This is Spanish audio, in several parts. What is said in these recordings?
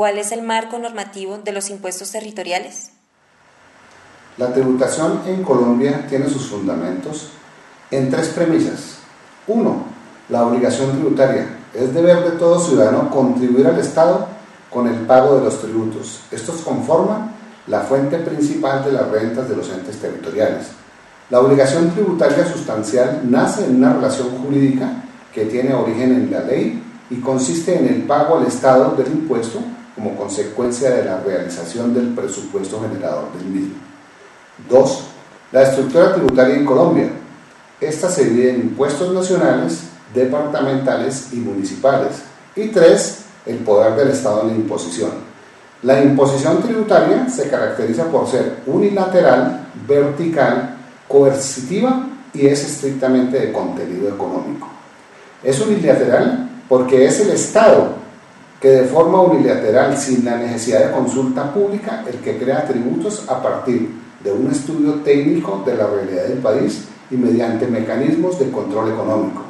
¿Cuál es el marco normativo de los impuestos territoriales? La tributación en Colombia tiene sus fundamentos en tres premisas. 1. La obligación tributaria. Es deber de todo ciudadano contribuir al Estado con el pago de los tributos. Estos conforman la fuente principal de las rentas de los entes territoriales. La obligación tributaria sustancial nace en una relación jurídica que tiene origen en la ley y consiste en el pago al Estado del impuesto como consecuencia de la realización del presupuesto generador del mismo. 2. La estructura tributaria en Colombia. Esta se divide en impuestos nacionales, departamentales y municipales. Y 3. El poder del Estado en la imposición. La imposición tributaria se caracteriza por ser unilateral, vertical, coercitiva y es estrictamente de contenido económico. Es unilateral porque es el Estado que de forma unilateral, sin la necesidad de consulta pública, el que crea tributos a partir de un estudio técnico de la realidad del país y mediante mecanismos de control económico.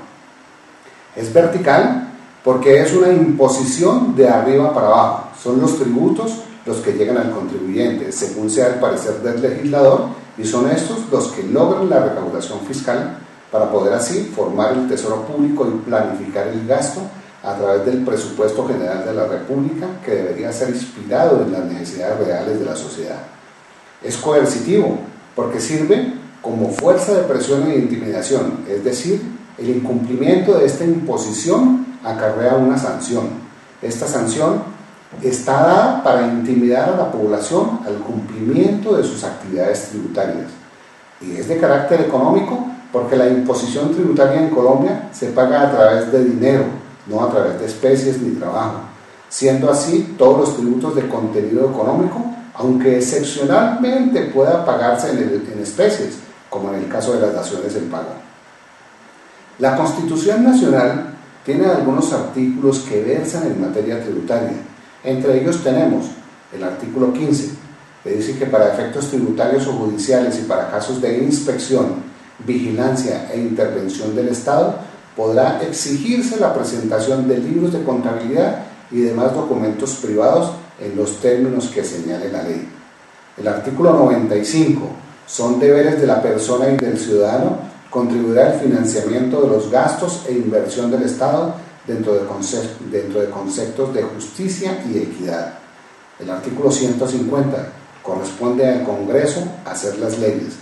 Es vertical porque es una imposición de arriba para abajo. Son los tributos los que llegan al contribuyente, según sea el parecer del legislador, y son estos los que logran la recaudación fiscal para poder así formar el tesoro público y planificar el gasto a través del presupuesto general de la República, que debería ser inspirado en las necesidades reales de la sociedad. Es coercitivo porque sirve como fuerza de presión e intimidación, es decir, el incumplimiento de esta imposición acarrea una sanción. Esta sanción está dada para intimidar a la población al cumplimiento de sus actividades tributarias. Y es de carácter económico porque la imposición tributaria en Colombia se paga a través de dinero, no a través de especies ni trabajo, siendo así todos los tributos de contenido económico, aunque excepcionalmente pueda pagarse en especies, como en el caso de las daciones en pago. La Constitución Nacional tiene algunos artículos que versan en materia tributaria. Entre ellos tenemos el artículo 15, que dice que para efectos tributarios o judiciales y para casos de inspección, vigilancia e intervención del Estado, podrá exigirse la presentación de libros de contabilidad y demás documentos privados en los términos que señale la ley. El artículo 95, son deberes de la persona y del ciudadano contribuir al financiamiento de los gastos e inversión del Estado dentro de conceptos de justicia y equidad. El artículo 150, corresponde al Congreso hacer las leyes.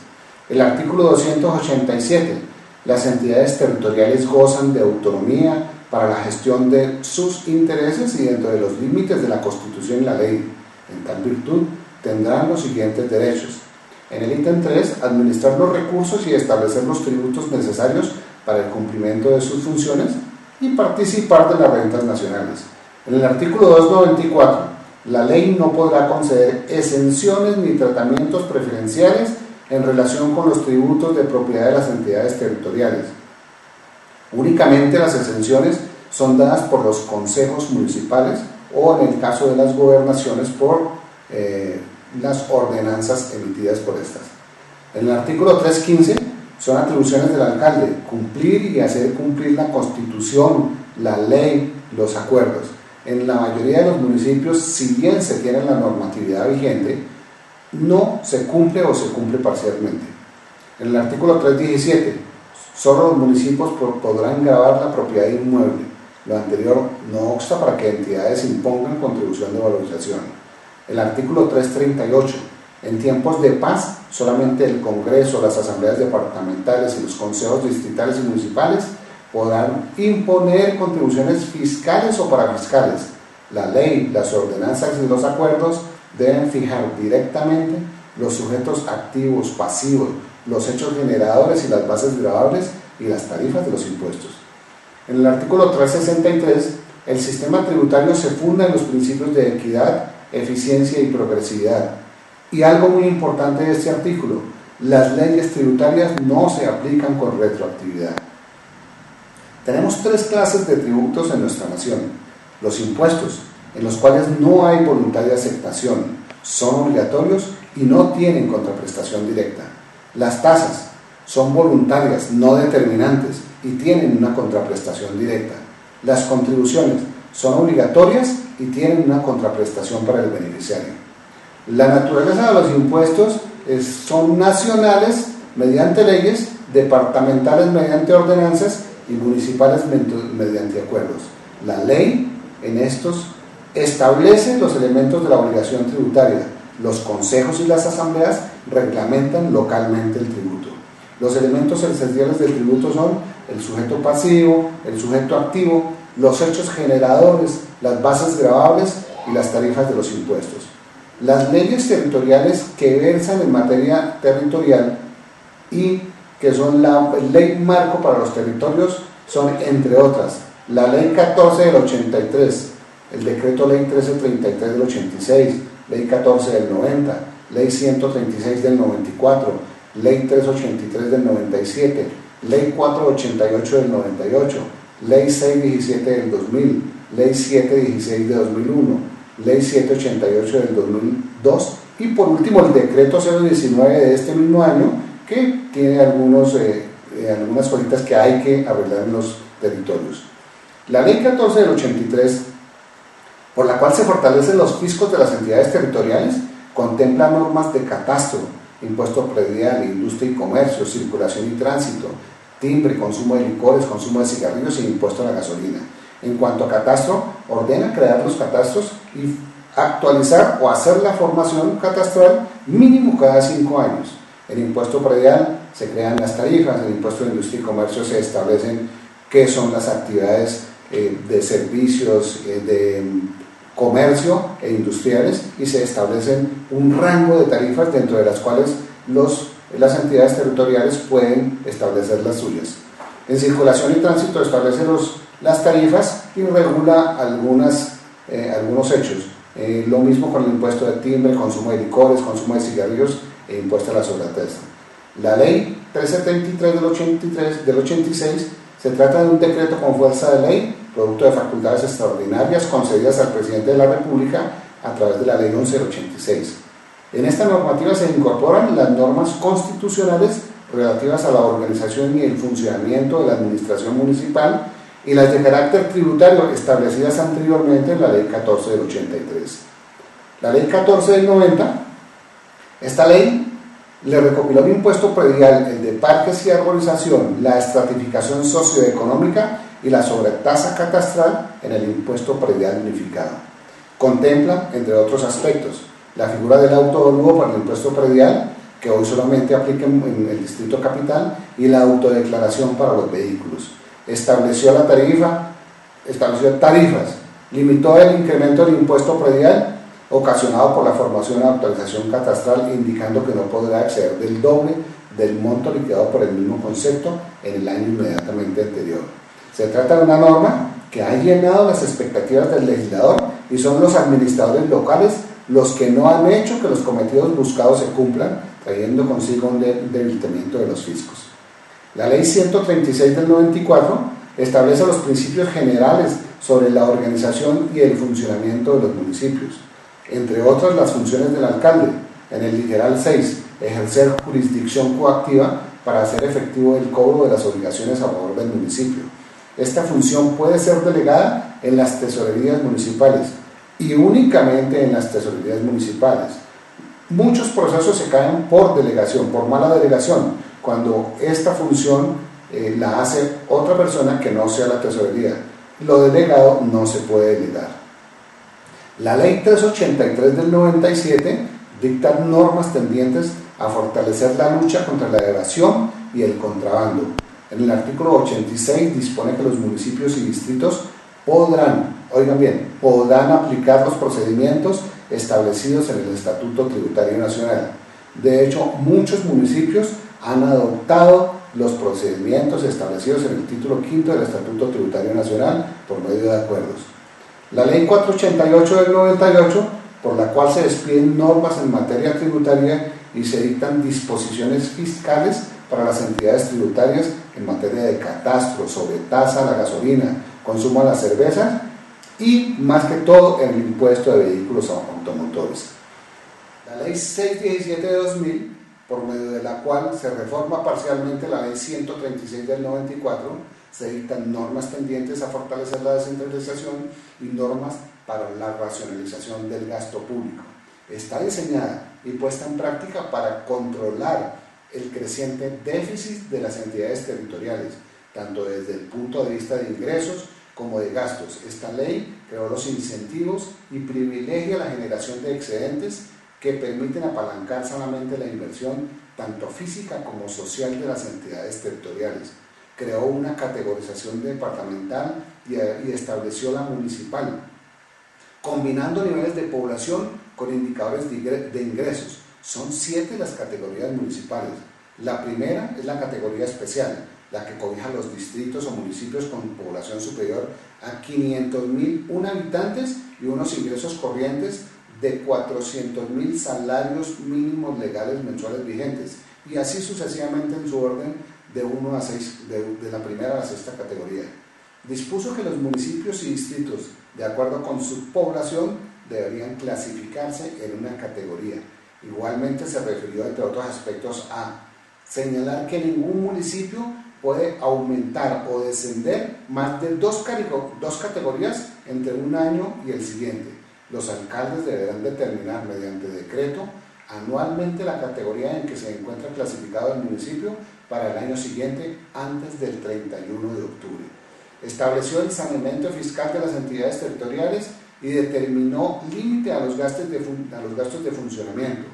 El artículo 287, las entidades territoriales gozan de autonomía para la gestión de sus intereses y dentro de los límites de la Constitución y la ley. En tal virtud, tendrán los siguientes derechos. En el ítem 3, administrar los recursos y establecer los tributos necesarios para el cumplimiento de sus funciones y participar de las rentas nacionales. En el artículo 294, la ley no podrá conceder exenciones ni tratamientos preferenciales en relación con los tributos de propiedad de las entidades territoriales. Únicamente las exenciones son dadas por los consejos municipales o en el caso de las gobernaciones por las ordenanzas emitidas por estas. En el artículo 315 son atribuciones del alcalde, cumplir y hacer cumplir la Constitución, la ley, los acuerdos. En la mayoría de los municipios, si bien se tiene la normatividad vigente, no se cumple o se cumple parcialmente. En el artículo 317, solo los municipios podrán gravar la propiedad inmueble. Lo anterior no obsta para que entidades impongan contribución de valorización. El artículo 338, en tiempos de paz, solamente el Congreso, las asambleas departamentales y los consejos distritales y municipales podrán imponer contribuciones fiscales o parafiscales. La ley, las ordenanzas y los acuerdos deben fijar directamente los sujetos activos, pasivos, los hechos generadores y las bases gravables y las tarifas de los impuestos. En el artículo 363, el sistema tributario se funda en los principios de equidad, eficiencia y progresividad. Y algo muy importante de este artículo, las leyes tributarias no se aplican con retroactividad. Tenemos tres clases de tributos en nuestra nación. Los impuestos, en los cuales no hay voluntaria aceptación, son obligatorios y no tienen contraprestación directa. Las tasas son voluntarias, no determinantes, y tienen una contraprestación directa. Las contribuciones son obligatorias y tienen una contraprestación para el beneficiario. La naturaleza de los impuestos son nacionales mediante leyes, departamentales mediante ordenanzas y municipales mediante acuerdos. La ley en estos establece los elementos de la obligación tributaria. Los consejos y las asambleas reglamentan localmente el tributo. Los elementos esenciales del tributo son el sujeto pasivo, el sujeto activo, los hechos generadores, las bases gravables y las tarifas de los impuestos. Las leyes territoriales que versan en materia territorial y que son la ley marco para los territorios son, entre otras, la ley 14 del 83, el decreto ley 1333 del 86, ley 14 del 90, ley 136 del 94, ley 383 del 97, ley 488 del 98, ley 617 del 2000, ley 716 de 2001, ley 788 del 2002 y por último el decreto 019 de este mismo año, que tiene algunas cositas que hay que arreglar en los territorios. La ley 14 del 83, por la cual se fortalecen los fiscos de las entidades territoriales, contempla normas de catastro, impuesto predial, industria y comercio, circulación y tránsito, timbre, consumo de licores, consumo de cigarrillos e impuesto a la gasolina. En cuanto a catastro, ordena crear los catastros y actualizar o hacer la formación catastral mínimo cada 5 años. El impuesto predial se crean las tarifas, el impuesto de industria y comercio se establecen qué son las actividades de servicios, de comercio e industriales y se establecen un rango de tarifas dentro de las cuales las entidades territoriales pueden establecer las suyas. En circulación y tránsito establece las tarifas y regula algunos hechos. Lo mismo con el impuesto de timbre, consumo de licores, consumo de cigarrillos e impuesto a la sobretasa. La ley 373 del 86 se trata de un decreto con fuerza de ley, producto de facultades extraordinarias concedidas al presidente de la República a través de la ley 11 del 86. En esta normativa se incorporan las normas constitucionales relativas a la organización y el funcionamiento de la administración municipal y las de carácter tributario establecidas anteriormente en la ley 14 del 83. La ley 14 del 90, esta ley le recopiló el impuesto predial, el de parques y arborización, la estratificación socioeconómica y la sobretasa catastral en el impuesto predial unificado. Contempla, entre otros aspectos, la figura del autodolugo para el impuesto predial, que hoy solamente aplica en el Distrito Capital, y la autodeclaración para los vehículos. Estableció tarifas, limitó el incremento del impuesto predial ocasionado por la formación o actualización catastral, indicando que no podrá exceder del doble del monto liquidado por el mismo concepto en el año inmediatamente anterior. Se trata de una norma que ha llenado las expectativas del legislador y son los administradores locales los que no han hecho que los cometidos buscados se cumplan, trayendo consigo un debilitamiento de los fiscos. La ley 136 del 94 establece los principios generales sobre la organización y el funcionamiento de los municipios, entre otras las funciones del alcalde. En el literal 6, ejercer jurisdicción coactiva para hacer efectivo el cobro de las obligaciones a favor del municipio. Esta función puede ser delegada en las tesorerías municipales y únicamente en las tesorerías municipales. Muchos procesos se caen por delegación, por mala delegación, cuando esta función la hace otra persona que no sea la tesorería. Lo delegado no se puede delegar. La ley 383 del 97 dicta normas tendientes a fortalecer la lucha contra la evasión y el contrabando. En el artículo 86 dispone que los municipios y distritos podrán aplicar los procedimientos establecidos en el Estatuto Tributario Nacional. De hecho, muchos municipios han adoptado los procedimientos establecidos en el título quinto del Estatuto Tributario Nacional por medio de acuerdos. La ley 488 del 98, por la cual se despiden normas en materia tributaria y se dictan disposiciones fiscales para las entidades tributarias en materia de catastro, sobretasa a la gasolina, consumo a la cerveza y, más que todo, el impuesto de vehículos automotores. La ley 617 de 2000, por medio de la cual se reforma parcialmente la ley 136 del 94, Se dictan normas tendientes a fortalecer la descentralización y normas para la racionalización del gasto público. Está diseñada y puesta en práctica para controlar el creciente déficit de las entidades territoriales, tanto desde el punto de vista de ingresos como de gastos. Esta ley creó los incentivos y privilegia la generación de excedentes que permiten apalancar sanamente la inversión tanto física como social de las entidades territoriales. Creó una categorización departamental y estableció la municipal, combinando niveles de población con indicadores de ingresos. Son 7 las categorías municipales. La primera es la categoría especial, la que cobija los distritos o municipios con población superior a 500.001 habitantes y unos ingresos corrientes de 400.000 salarios mínimos legales mensuales vigentes, y así sucesivamente en su orden de 1 a 6, de la primera a la sexta categoría. Dispuso que los municipios y distritos, de acuerdo con su población, deberían clasificarse en una categoría. Igualmente se refirió, entre otros aspectos, a señalar que ningún municipio puede aumentar o descender más de dos categorías entre un año y el siguiente. Los alcaldes deberán determinar mediante decreto anualmente la categoría en que se encuentra clasificado el municipio para el año siguiente antes del 31 de octubre. Estableció el saneamiento fiscal de las entidades territoriales y determinó límite a los gastos de funcionamiento.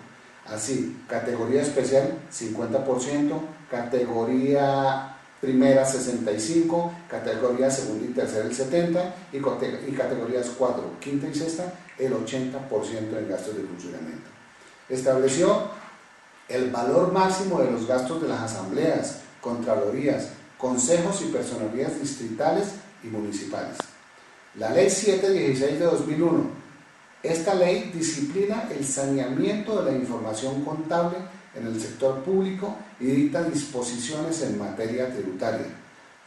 Así, categoría especial 50%, categoría primera 65%, categoría segunda y tercera el 70% y categorías 4, quinta y sexta el 80% en gastos de funcionamiento. Estableció el valor máximo de los gastos de las asambleas, contralorías, consejos y personerías distritales y municipales. La Ley 716 de 2001. Esta ley disciplina el saneamiento de la información contable en el sector público y dicta disposiciones en materia tributaria.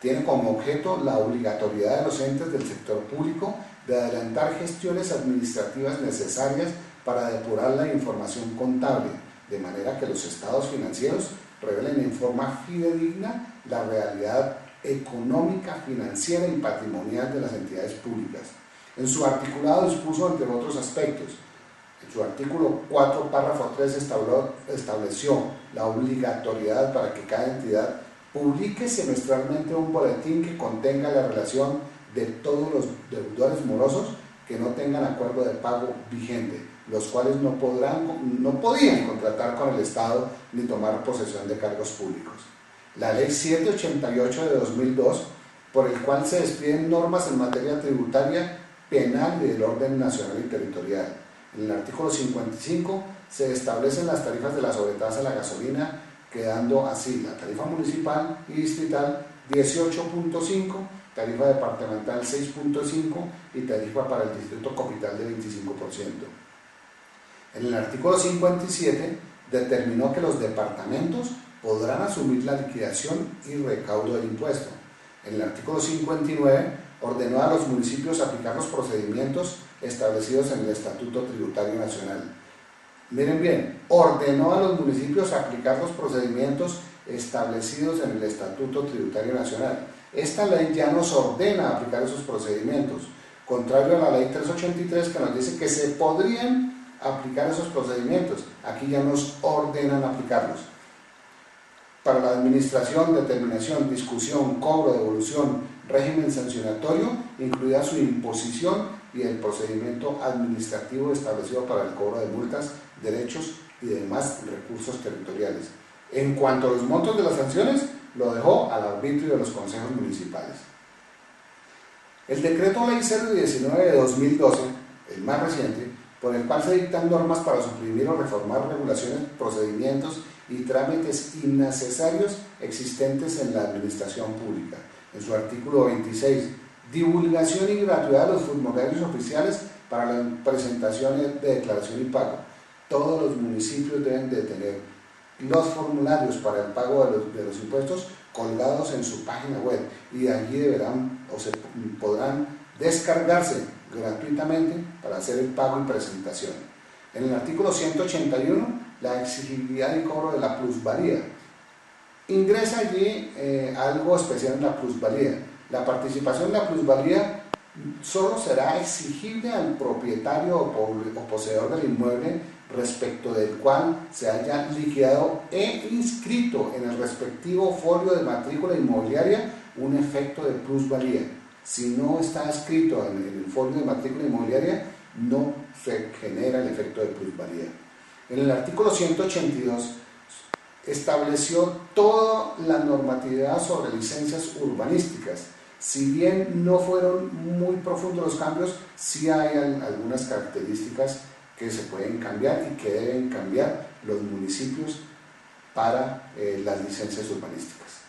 Tiene como objeto la obligatoriedad de los entes del sector público de adelantar gestiones administrativas necesarias para depurar la información contable, de manera que los estados financieros revelen en forma fidedigna la realidad económica, financiera y patrimonial de las entidades públicas. En su articulado dispuso, entre otros aspectos, en su artículo 4, párrafo 3, estableció la obligatoriedad para que cada entidad publique semestralmente un boletín que contenga la relación de todos los deudores morosos que no tengan acuerdo de pago vigente, los cuales no podían contratar con el Estado ni tomar posesión de cargos públicos. La Ley 788 de 2002, por el cual se despiden normas en materia tributaria, penal y del orden nacional y territorial. En el artículo 55 se establecen las tarifas de la sobretasa a la gasolina, quedando así la tarifa municipal y distrital 18.5, tarifa departamental 6.5 y tarifa para el distrito capital de 25%. En el artículo 57 determinó que los departamentos podrán asumir la liquidación y recaudo del impuesto. En el artículo 59 ordenó a los municipios aplicar los procedimientos establecidos en el Estatuto Tributario Nacional. Miren bien, ordenó a los municipios aplicar los procedimientos establecidos en el Estatuto Tributario Nacional. Esta ley ya nos ordena aplicar esos procedimientos, contrario a la ley 383 que nos dice que se podrían aplicar esos procedimientos. Aquí ya nos ordenan aplicarlos. Para la administración, determinación, discusión, cobro, devolución, régimen sancionatorio, incluida su imposición y el procedimiento administrativo establecido para el cobro de multas, derechos y demás recursos territoriales. En cuanto a los montos de las sanciones, lo dejó al arbitrio de los consejos municipales. El decreto ley 019 de 2012, el más reciente, por el cual se dictan normas para suprimir o reformar regulaciones, procedimientos y trámites innecesarios existentes en la administración pública. En su artículo 26, divulgación y gratuidad de los formularios oficiales para la presentación de declaración y pago. Todos los municipios deben de tener los formularios para el pago de los impuestos colgados en su página web y de allí deberán o se podrán descargarse gratuitamente para hacer el pago y presentación. En el artículo 181, la exigibilidad y cobro de la plusvalía. Ingresa allí algo especial en la plusvalía. La participación en la plusvalía solo será exigible al propietario o poseedor del inmueble respecto del cual se haya liquidado e inscrito en el respectivo folio de matrícula inmobiliaria un efecto de plusvalía. Si no está escrito en el folio de matrícula inmobiliaria, no se genera el efecto de plusvalía. En el artículo 182 estableció toda la normatividad sobre licencias urbanísticas. Si bien no fueron muy profundos los cambios, sí hay algunas características que se pueden cambiar y que deben cambiar los municipios para las licencias urbanísticas.